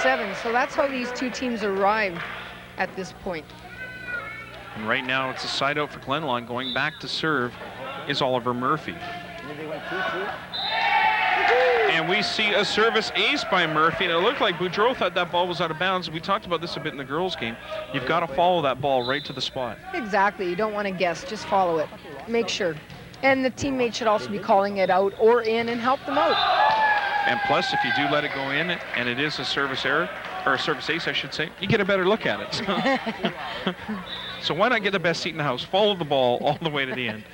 7. So that's how these two teams arrived at this point. And right now it's a side out for Glenlawn. Going back to serve is Oliver Murphy. And we see a service ace by Murphy, and it looked like Boudreau thought that ball was out of bounds. We talked about this a bit in the girls' game. You've got to follow that ball right to the spot. Exactly. You don't want to guess. Just follow it. Make sure. And the teammate should also be calling it out or in and help them out. And plus, if you do let it go in, and it is a service error, or a service ace, I should say, you get a better look at it. So why not get the best seat in the house? Follow the ball all the way to the end.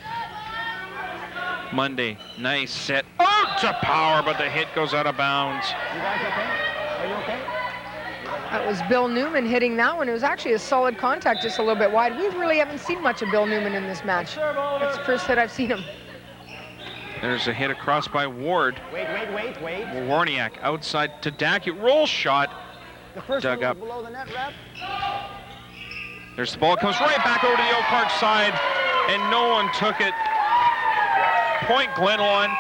Monday, nice set. Out to power, but the hit goes out of bounds. You guys okay? Are you okay? That was Bill Newman hitting that one. It was actually a solid contact, just a little bit wide. We really haven't seen much of Bill Newman in this match. That's the first hit I've seen him. There's a hit across by Ward. Wait. Warniak outside to Dackey. Roll shot. The first dug one was up. below the net, ref. There's the ball. Comes right back over to the Oak Park side, and no one took it. Point Glenlawn.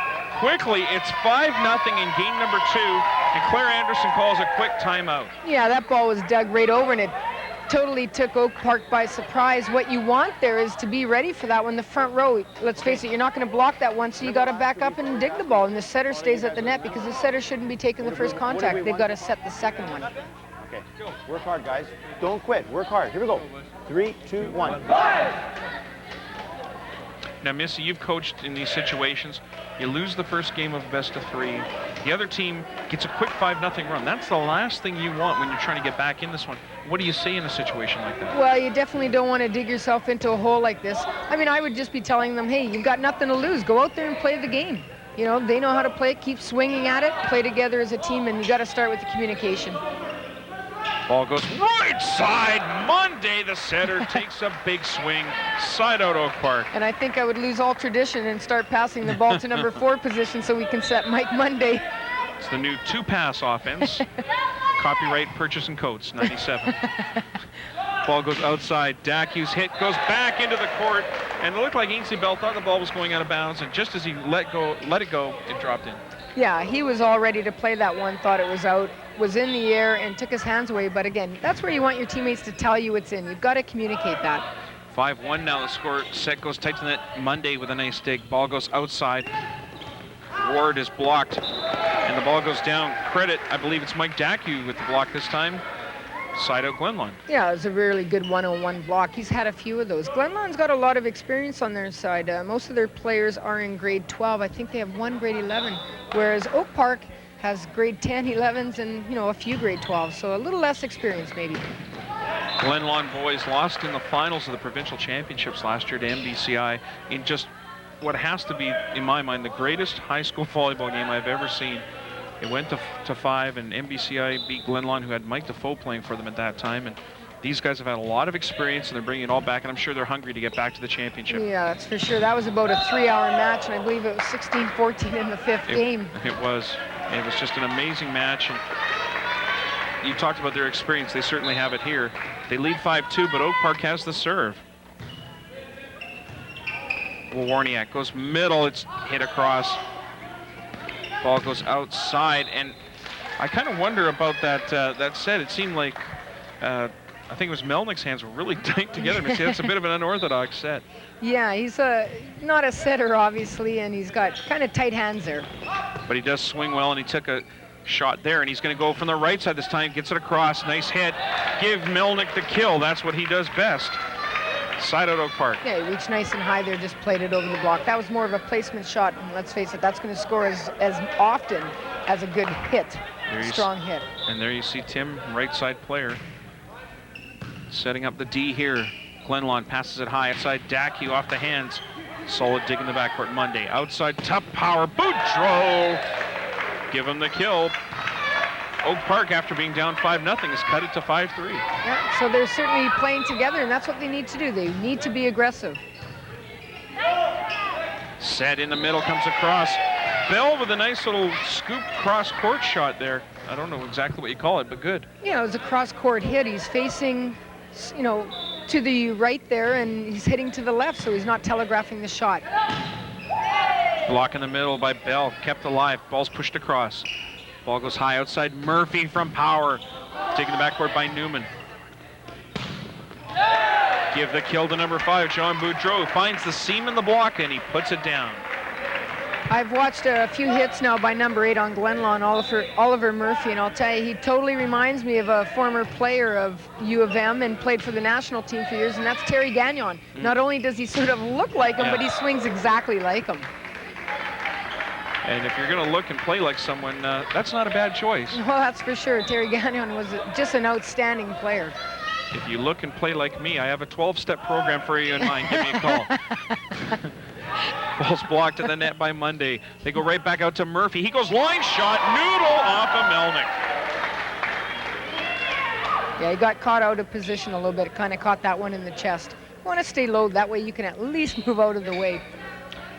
Quickly, it's 5-0 in game number 2, and Claire Anderson calls a quick timeout. Yeah, that ball was dug right over, and it totally took Oak Park by surprise. What you want there is to be ready for that one. The front row, let's face it, you're not going to block that one, so you got to back up and dig the ball, and the setter stays at the net because the setter shouldn't be taking the first contact. They've got to set the second one. Okay, work hard, guys. Don't quit. Work hard. Here we go. 3, 2, 1. Now, Missy, you've coached in these situations. You lose the first game of best of 3. The other team gets a quick 5-0 run. That's the last thing you want when you're trying to get back in this one. What do you say in a situation like that? Well, you definitely don't want to dig yourself into a hole like this. I mean, I would just be telling them, hey, you've got nothing to lose. Go out there and play the game. You know, they know how to play it. Keep swinging at it. Play together as a team, and you got to start with the communication. Ball goes right side. Monday, the setter takes a big swing. Side out Oak Park. And I think I would lose all tradition and start passing the ball to number 4 position so we can set Mike Monday. It's the new 2-pass offense. Copyright Purchase and Coates, 97. Ball goes outside. Dackey's hit goes back into the court, and it looked like Ainsley Bell thought the ball was going out of bounds, and just as he let it go, it dropped in. Yeah, he was all ready to play that one, thought it was out, was in the air, and took his hands away. But again, that's where you want your teammates to tell you it's in. You've got to communicate that. 5-1 now the score. Set goes tight to the net. Monday with a nice dig. Ball goes outside. Ward is blocked, and the ball goes down. Credit, I believe it's Mike Dackey with the block this time. Side out Glenlawn. Yeah, it was a really good one-on-one block. He's had a few of those. Glenlawn's got a lot of experience on their side. Most of their players are in grade 12. I think they have one grade 11, whereas Oak Park has grade 10, 11s, and a few grade 12s, so a little less experience maybe. Glenlawn boys lost in the finals of the provincial championships last year to MBCI in just what has to be, in my mind, the greatest high school volleyball game I've ever seen. It went to 5, and MBCI beat Glenlawn, who had Mike Defoe playing for them at that time. And these guys have had a lot of experience, and they're bringing it all back, and I'm sure they're hungry to get back to the championship. Yeah, that's for sure. That was about a 3-hour match, and I believe it was 16-14 in the 5th game. It was just an amazing match. And you talked about their experience. They certainly have it here. They lead 5-2, but Oak Park has the serve. Warniak goes middle. It's hit across. Ball goes outside, and I kind of wonder about that set. It seemed like I think it was Melnick's hands were really tight together. But see, that's a bit of an unorthodox set. Yeah, he's not a setter, obviously, and he's got kind of tight hands there. But he does swing well, and he took a shot there, and he's going to go from the right side this time. Gets it across. Nice hit. Give Melnick the kill. That's what he does best. Side out Oak Park. Yeah, he reached nice and high there, just played it over the block. That was more of a placement shot, and let's face it, that's going to score as often as a good hit, strong hit. And there you see Tim, right side player, setting up the D here. Glenlawn passes it high outside. Dackey off the hands. Solid dig in the backcourt. Monday outside, top power. Boudreau. Give him the kill. Oak Park, after being down 5-0, has cut it to 5-3. Yeah, so they're certainly playing together, and that's what they need to do. They need to be aggressive. Set in the middle, comes across. Bell with a nice little scoop cross-court shot there. I don't know exactly what you call it, but good. Yeah, it was a cross-court hit. He's facing, to the right there, and he's hitting to the left, so he's not telegraphing the shot. Block in the middle by Bell, kept alive. Ball's pushed across. Ball goes high outside. Murphy from Power. Taken the backboard by Newman. Give the kill to number 5, John Boudreau. Finds the seam in the block, and he puts it down. I've watched a few hits now by number 8 on Glenlaw, Oliver Murphy, and I'll tell you, he totally reminds me of a former player of U of M and played for the national team for years, and that's Terry Gagnon. Not only does he sort of look like him, but he swings exactly like him. And if you're going to look and play like someone, that's not a bad choice. Well, that's for sure. Terry Gagnon was just an outstanding player. If you look and play like me, I have a 12-step program for you in mind. Give me a call. Ball's blocked to the net by Monday. They go right back out to Murphy. He goes line shot, noodle off of Melnick. Yeah, he got caught out of position a little bit. Kind of caught that one in the chest. You want to stay low. That way you can at least move out of the way.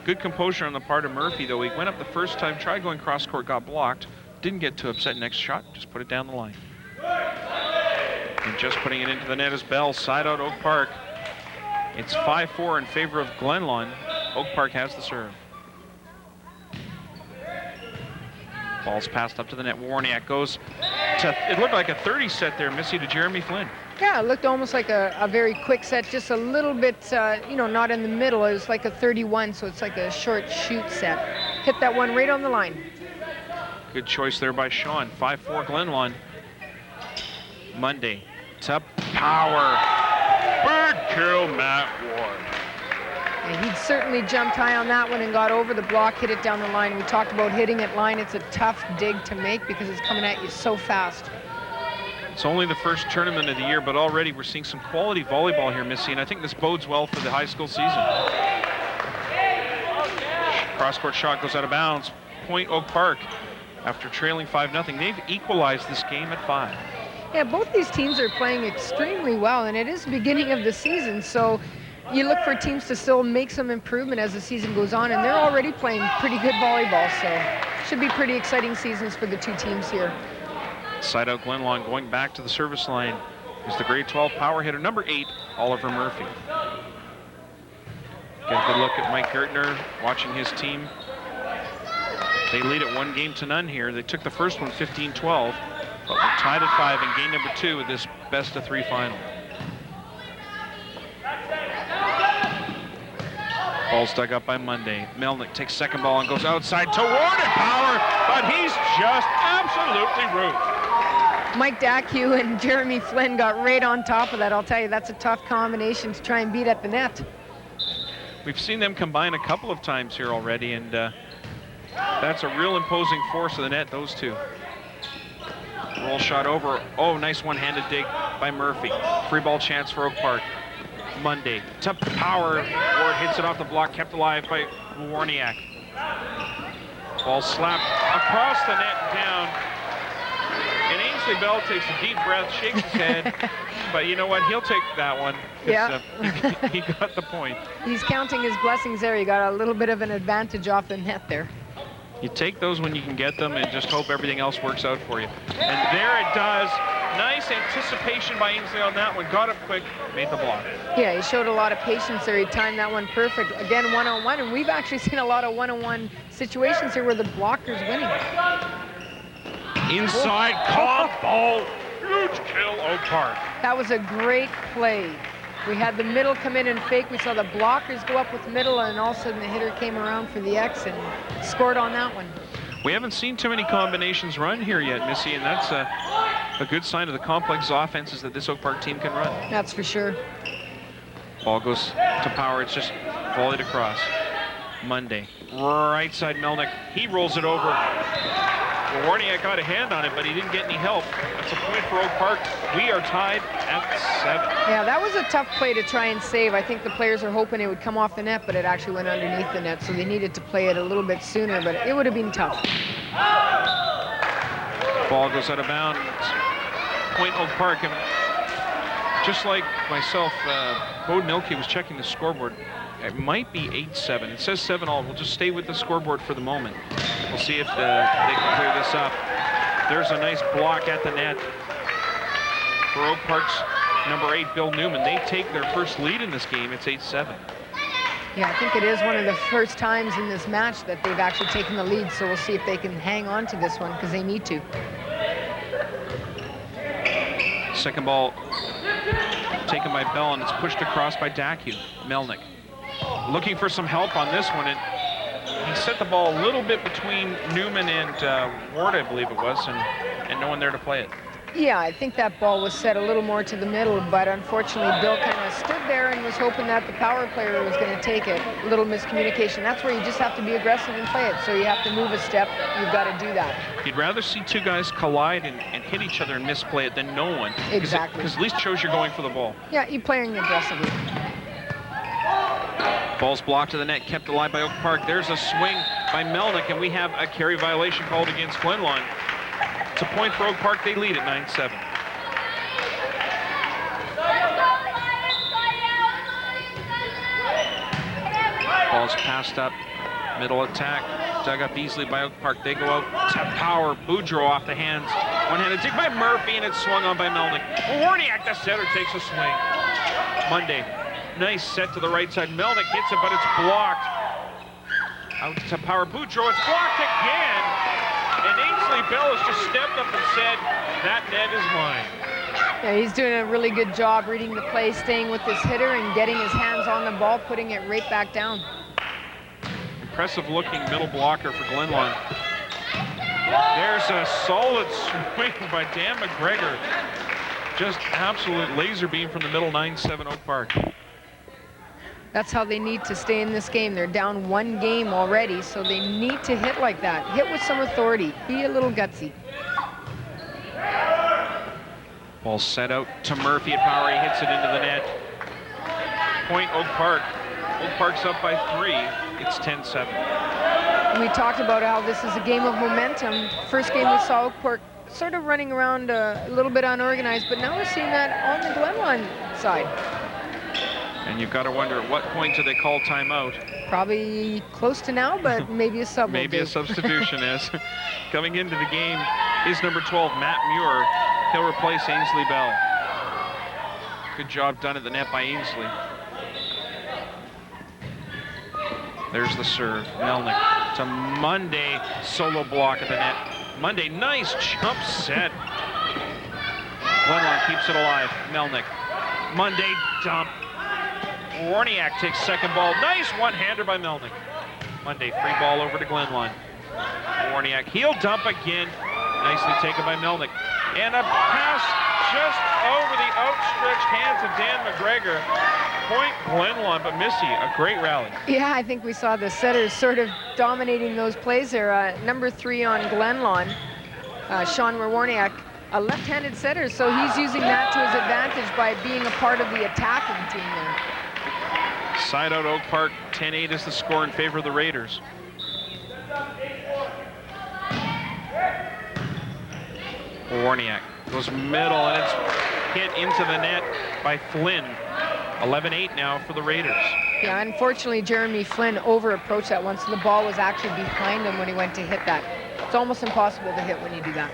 Good composure on the part of Murphy, though. He went up the first time, tried going cross-court, got blocked. Didn't get too upset. Next shot, just put it down the line. And just putting it into the net is Bell. Side out Oak Park. It's 5-4 in favor of Glenlaw. Oak Park has the serve. Ball's passed up to the net. Warniak goes to, it looked like a 30 set there, Missy, to Jeremy Flynn. Yeah, it looked almost like a very quick set, just a little bit, not in the middle. It was like a 31, so it's like a short shoot set. Hit that one right on the line. Good choice there by Sean. 5-4 Glenlaw. Monday to Power. Bird kill, Matt Ward. And he'd certainly jumped high on that one and got over the block, hit it down the line. We talked about hitting it line. It's a tough dig to make because it's coming at you so fast. It's only the first tournament of the year, but already we're seeing some quality volleyball here, Missy, and I think this bodes well for the high school season. Cross-court shot goes out of bounds. Point Oak Park after trailing 5-0. They've equalized this game at 5. Yeah, both these teams are playing extremely well, and it is the beginning of the season, so you look for teams to still make some improvement as the season goes on, and they're already playing pretty good volleyball, so should be pretty exciting seasons for the two teams here. Side out Glenlaw going back to the service line is the grade 12 power hitter, number 8, Oliver Murphy. Get a good look at Mike Gertner watching his team. They lead at 1-0 here. They took the first one 15-12, but we're tied at 5 in game number 2 of this best-of-3 final. Ball's dug up by Monday. Melnick takes second ball and goes outside toward it, Power, but he's just absolutely rude. Mike Dacu and Jeremy Flynn got right on top of that. I'll tell you, that's a tough combination to try and beat at the net. We've seen them combine a couple of times here already, and that's a real imposing force of the net, those two. Roll shot over. Oh, nice one-handed dig by Murphy. Free ball chance for Oak Park. Monday to Power. Ward hits it off the block, kept alive by Warniak. Ball slapped across the net down. And Ainsley Bell takes a deep breath, shakes his head. But you know what? He'll take that one. Yeah. He got the point. He's counting his blessings there. He got a little bit of an advantage off the net there. You take those when you can get them and just hope everything else works out for you. And there it does. Nice anticipation by Ainsley on that one. Got up quick, made the block. Yeah, he showed a lot of patience there. He timed that one perfect. Again, one-on-one, and we've actually seen a lot of one-on-one situations here where the blocker's winning. Inside combo. Huge kill, Oak Park. That was a great play. We had the middle come in and fake. We saw the blockers go up with middle, and all of a sudden the hitter came around for the X and scored on that one. We haven't seen too many combinations run here yet, Missy, and that's a good sign of the complex offenses that this Oak Park team can run. That's for sure. Ball goes to Power. It's just volleyed across. Monday, right side Melnick. He rolls it over. Warniak got a hand on it, but he didn't get any help. That's a point for Oak Park. We are tied at 7. Yeah, that was a tough play to try and save. I think the players are hoping it would come off the net, but it actually went underneath the net, so they needed to play it a little bit sooner, but it would have been tough. Ball goes out of bounds. Point Oak Park. And just like myself, Bo Nilke was checking the scoreboard. It might be 8-7. It says 7-all. We'll just stay with the scoreboard for the moment. We'll see if they can clear this up. There's a nice block at the net for Oak Park's number 8, Bill Newman. They take their first lead in this game. It's 8-7. Yeah, I think it is one of the first times in this match that they've actually taken the lead, so we'll see if they can hang on to this one, because they need to. Second ball taken by Bell, and it's pushed across by Dacu. Melnick looking for some help on this one, and he set the ball a little bit between Newman and Ward, I believe it was, and no one there to play it. Yeah, I think that ball was set a little more to the middle, but unfortunately Bill kind of stood there and was hoping that the power player was going to take it. A little miscommunication. That's where you just have to be aggressive and play it. So you have to move a step. You've got to do that. You'd rather see two guys collide and hit each other and misplay it than no one. Exactly. Because at least it shows you're going for the ball. Yeah, you're playing aggressively. Ball's blocked to the net, kept alive by Oak Park. There's a swing by Melnick, and we have a carry violation called against Glenlawn. It's a point for Oak Park. They lead at 9-7. Ball's passed up. Middle attack. Dug up easily by Oak Park. They go out to power. Boudreau off the hands. One-handed dig by Murphy, and it's swung on by Melnick. Warniak, the setter, takes a swing. Monday. Nice set to the right side. Melnick hits it, but it's blocked. Out to power. Boudreau. It's blocked again. And Ainsley Bell has just stepped up and said, that net is mine. Yeah, he's doing a really good job reading the play, staying with this hitter and getting his hands on the ball, putting it right back down. Impressive looking middle blocker for Glenlawn. There's a solid swing by Dan McGregor. Just absolute laser beam from the middle. 9-7 Oak Park. That's how they need to stay in this game. They're down one game already, so they need to hit like that. Hit with some authority. Be a little gutsy. Ball set out to Murphy at power. He hits it into the net. Point Oak Park. Oak Park's up by 3. It's 10-7. We talked about how this is a game of momentum. First game we saw Oak Park sort of running around a little bit unorganized, but now we're seeing that on the Glenlawn side. And you've got to wonder, at what point do they call timeout? Probably close to now, but maybe a sub. Maybe a substitution is. Coming into the game is number 12, Matt Muir. He'll replace Ainsley Bell. Good job done at the net by Ainsley. There's the serve. Melnick to Monday. Solo block at the net. Monday, nice jump set. Glenlawn keeps it alive. Melnick. Monday, dump. Warniak takes second ball. Nice one-hander by Melnick. Monday, free ball over to Glenlawn. Warniak, heel dump again. Nicely taken by Melnick. And a pass just over the outstretched hands of Dan McGregor. Point Glenlawn, but Missy, a great rally. Yeah, I think we saw the setters sort of dominating those plays there. Number 3 on Glenlawn, Sean Warniak, a left-handed setter, so he's using that to his advantage by being a part of the attacking team there. Side out Oak Park, 10-8 is the score in favor of the Raiders. Warniak goes middle, and it's hit into the net by Flynn. 11-8 now for the Raiders. Yeah, unfortunately, Jeremy Flynn over-approached that one, so the ball was actually behind him when he went to hit that. It's almost impossible to hit when you do that.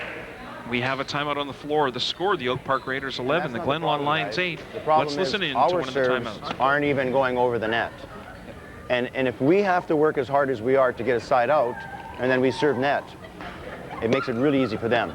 We have a timeout on the floor. The score, the Oak Park Raiders 11, the Glenlawn Lions 8. Let's Let's listen in to one of the timeouts. Aren't even going over the net. And if we have to work as hard as we are to get a side out, and then we serve net, it makes it really easy for them.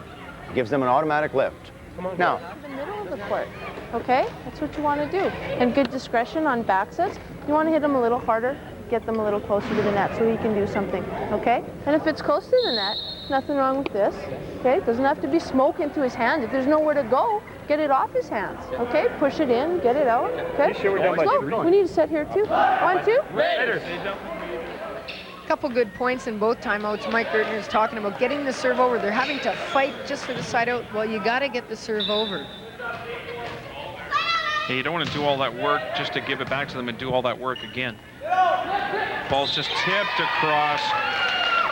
It gives them an automatic lift. Now, the middle of the court, okay? That's what you want to do. And good discretion on back sets. You want to hit them a little harder, get them a little closer to the net so he can do something, okay? And if it's close to the net, nothing wrong with this, okay? Doesn't have to be smoke into his hands. If there's nowhere to go, get it off his hands, okay? Push it in, get it out, okay? sure we're done by Slow. 3? We need to set here too. 1, 2. Raiders. Couple good points in both timeouts. Mike Gertner is talking about getting the serve over. They're having to fight just for the side out. Well, you got to get the serve over. Hey, you don't want to do all that work just to give it back to them and do all that work again. Ball's just tipped across.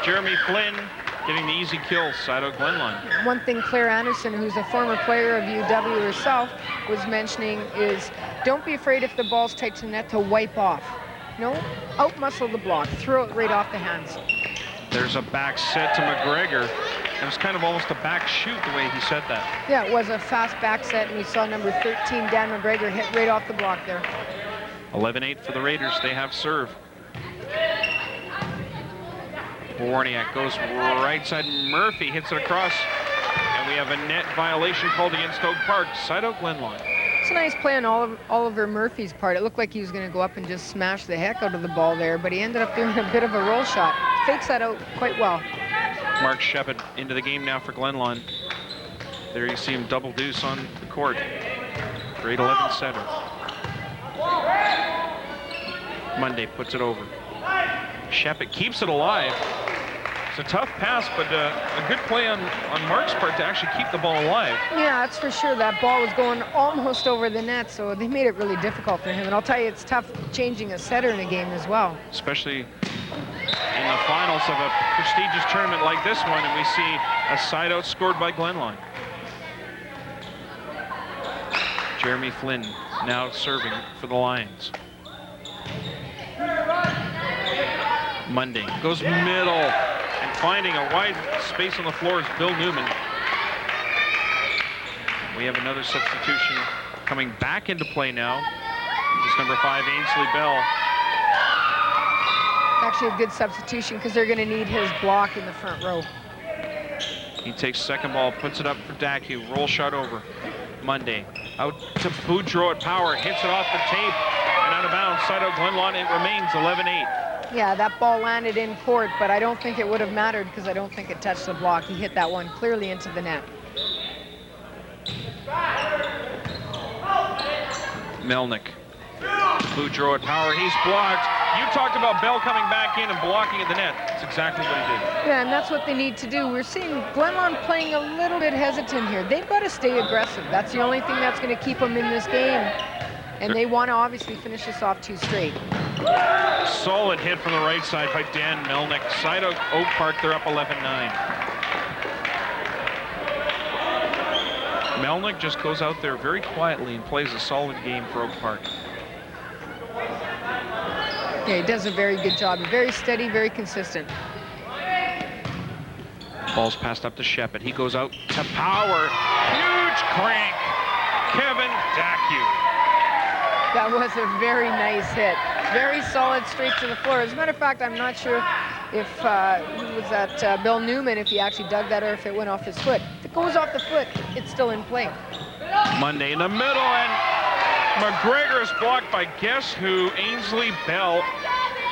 Jeremy Flynn getting the easy kill, side out Glenlawn. One thing Claire Anderson, who's a former player of UW herself, was mentioning is don't be afraid if the ball's tight to the net to wipe off. No, out-muscle the block, throw it right off the hands. There's a back set to McGregor. It was kind of almost a back shoot the way he said that. Yeah, it was a fast back set, and we saw number 13, Dan McGregor, hit right off the block there. 11-8 for the Raiders. They have serve. Warniak goes right side. Murphy hits it across. And we have a net violation called against Oak Park. Side out Glenlawn. It's a nice play on Oliver Murphy's part. It looked like he was going to go up and just smash the heck out of the ball there, but he ended up doing a bit of a roll shot. Fakes that out quite well. Mark Shepard into the game now for Glenlawn. There you see him double deuce on the court. Grade 11 setter. Monday puts it over. Shepard keeps it alive. It's a tough pass, but a good play on Mark's part to actually keep the ball alive. Yeah, that's for sure. That ball was going almost over the net, so they made it really difficult for him. And I'll tell you, it's tough changing a setter in a game as well. Especially in the finals of a prestigious tournament like this one, and we see a side out scored by Glenlawn. Jeremy Flynn now serving for the Lions. Monday goes middle, and finding a wide space on the floor is Bill Newman. We have another substitution coming back into play now. It's number 5, Ainsley Bell. Actually a good substitution because they're going to need his block in the front row. He takes second ball, puts it up for Dacu. Roll shot over. Monday out to Boudreau at power. Hits it off the tape and out of bounds. Side out Glenlawn. It remains 11-8. Yeah, that ball landed in court, but I don't think it would have mattered because I don't think it touched the block. He hit that one clearly into the net. Melnick. Boudreau at power. He's blocked. You talked about Bell coming back in and blocking at the net. That's exactly what he did. Yeah, and that's what they need to do. We're seeing Glenlawn playing a little bit hesitant here. They've got to stay aggressive. That's the only thing that's going to keep them in this game. And they want to obviously finish this off 2 straight. Solid hit from the right side by Dan Melnick. Side out Oak Park, they're up 11-9. Melnick just goes out there very quietly and plays a solid game for Oak Park. Yeah, he does a very good job. Very steady, very consistent. Ball's passed up to Shepard. He goes out to power. Huge crank. Kevin Dacu. That was a very nice hit. Very solid, straight to the floor. As a matter of fact, I'm not sure if who was that Bill Newman, if he actually dug that or if it went off his foot. If it goes off the foot, it's still in play. Monday in the middle, and McGregor is blocked by guess who? Ainsley Bell.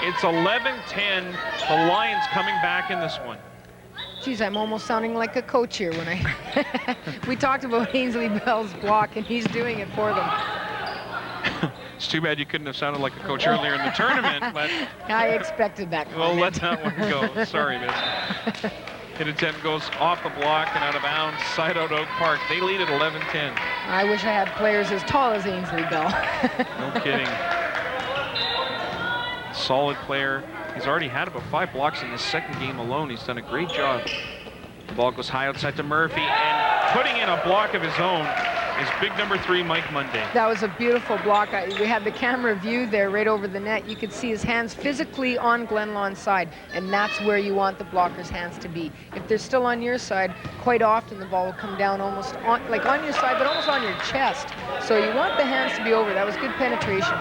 It's 11-10. The Lions coming back in this one. Geez, I'm almost sounding like a coach here when I... We talked about Ainsley Bell's block, and he's doing it for them. It's too bad you couldn't have sounded like a coach earlier in the tournament, but... I expected that comment. We'll let that one go. Sorry, miss. Hit attempt goes off the block and out of bounds. Side out Oak Park. They lead at 11-10. I wish I had players as tall as Ainsley Bell. No kidding. Solid player. He's already had about 5 blocks in the second game alone. He's done a great job. The ball goes high outside to Murphy, and putting in a block of his own is big number 3, Mike Monday. That was a beautiful block. We had the camera view there right over the net. You could see his hands physically on Glenlawn's side, and that's where you want the blocker's hands to be. If they're still on your side, quite often the ball will come down almost on, like on your side, but almost on your chest. So you want the hands to be over. That was good penetration.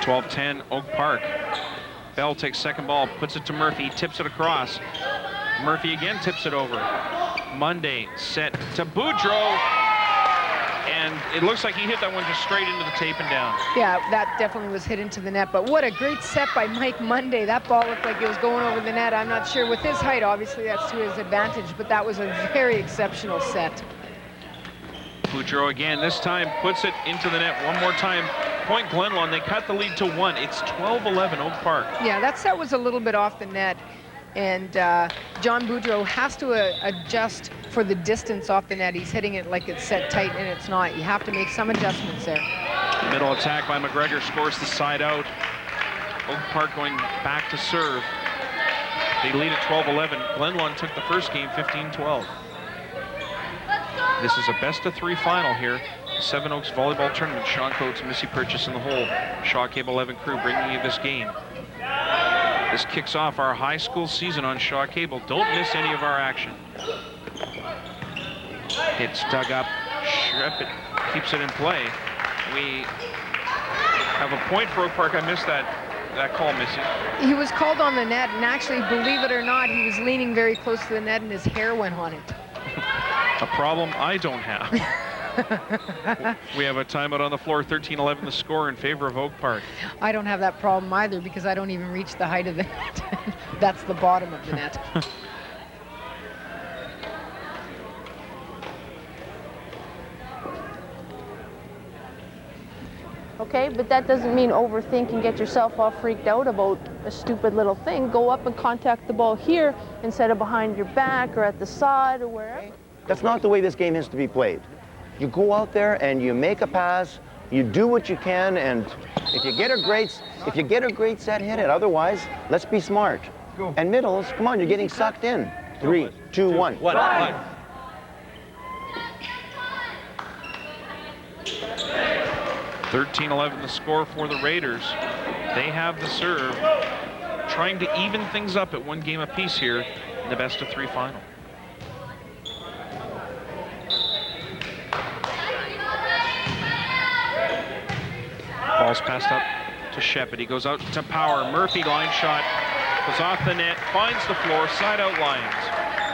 12-10 Oak Park. Bell takes second ball, puts it to Murphy, tips it across. Murphy again tips it over. Monday set to Boudreau. And it looks like he hit that one just straight into the tape and down. Yeah, that definitely was hit into the net. But what a great set by Mike Monday. That ball looked like it was going over the net. I'm not sure with his height, obviously that's to his advantage, but that was a very exceptional set. Boudreau again, this time puts it into the net one more time. Point Glenlawn, they cut the lead to 1. It's 12-11 Oak Park. Yeah, that set was a little bit off the net. And John Boudreau has to adjust for the distance off the net. He's hitting it like it's set tight, and it's not. You have to make some adjustments there. Middle attack by McGregor scores the side out. Oak Park going back to serve. They lead at 12-11. Glenlawn took the first game 15-12. This is a best-of-3 final here. Seven Oaks Volleyball Tournament. Sean Coates and Missy Purchase in the hole. Shaw Cable 11 crew bringing you this game. This kicks off our high school season on Shaw Cable. Don't miss any of our action. It's dug up. Shepard keeps it in play. We have a point for Oak Park. I missed that. that call, Missy? He was called on the net, and actually, believe it or not, he was leaning very close to the net, and his hair went on it. A problem I don't have. We have a timeout on the floor, 13-11 the score in favor of Oak Park. I don't have that problem either because I don't even reach the height of the net. That's the bottom of the net. Okay, but that doesn't mean overthink and get yourself all freaked out about a stupid little thing. Go up and contact the ball here instead of behind your back or at the side or wherever. That's not the way this game is to be played. You go out there and you make a pass, you do what you can, and if you get a great set, hit it. Otherwise, let's be smart. Go. And middles, come on, you're getting sucked in. 3, 2, 1. 13-11 the score for the Raiders. They have the serve, trying to even things up at 1 game apiece here in the best-of-3 final. Ball's passed up to Shepard. He goes out to Power. Murphy line shot goes off the net, finds the floor, side out lines.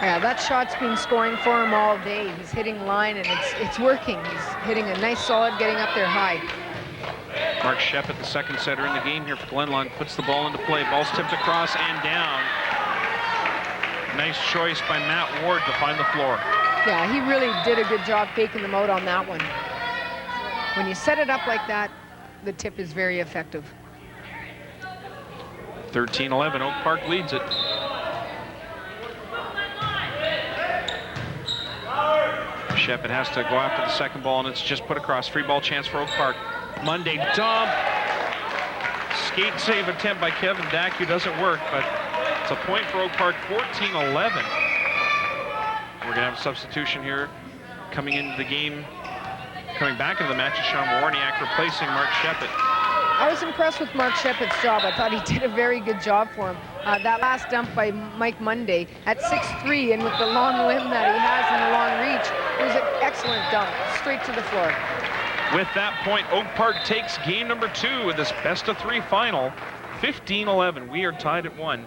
Yeah, that shot's been scoring for him all day. He's hitting line, and it's working. He's hitting a nice solid, getting up there high. Mark Shepard, the second setter in the game here for Glenlawn, puts the ball into play. Ball's tipped across and down. Nice choice by Matt Ward to find the floor. Yeah, he really did a good job faking them out on that one. When you set it up like that, the tip is very effective. 13-11, Oak Park leads it. Shepard has to go after the second ball, and it's just put across. Free ball chance for Oak Park. Monday dump. Skate save attempt by Kevin Dack, doesn't work, but it's a point for Oak Park, 14-11. We're gonna have a substitution here coming into the game. Coming back into the match is Sean Warniak replacing Mark Shepard. I was impressed with Mark Shepard's job. I thought he did a very good job for him. That last dump by Mike Monday at 6'3", and with the long limb that he has and the long reach, it was an excellent dump, straight to the floor. With that point, Oak Park takes game number 2 in this best-of-3 final, 15-11. We are tied at 1.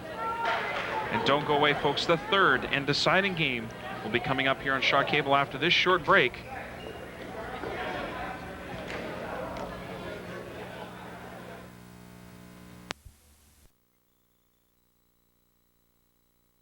And don't go away, folks. The third and deciding game will be coming up here on Shaw Cable after this short break.